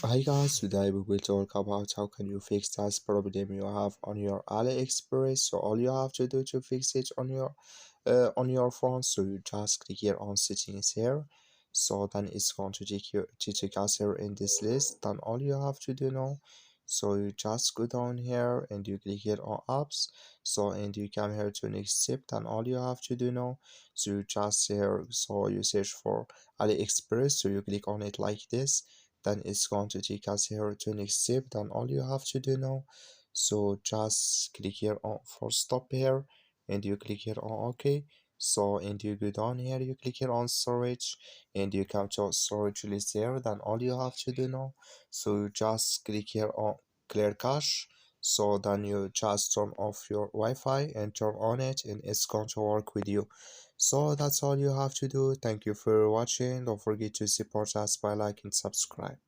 Hi guys, today we will talk about how can you fix that problem you have on your AliExpress. So all you have to do to fix it on your phone, so you just click here on settings here. So then it's going to take us here in this list. Then all you have to do now, so you just go down here and you click here on apps. So and you come here to next step. Then all you have to do now, so you just here, so you search for AliExpress. So you click on it like this, then it's going to take us here to next step. Then all you have to do now, so just click here on for stop here and you click here on OK. So and you go down here, you click here on storage and you come to storage list here. Then all you have to do now, so you just click here on clear cache. So then you just turn off your Wi-Fi and turn on it, and it's going to work with you. So that's all you have to do. Thank you for watching. Don't forget to support us by liking and subscribe.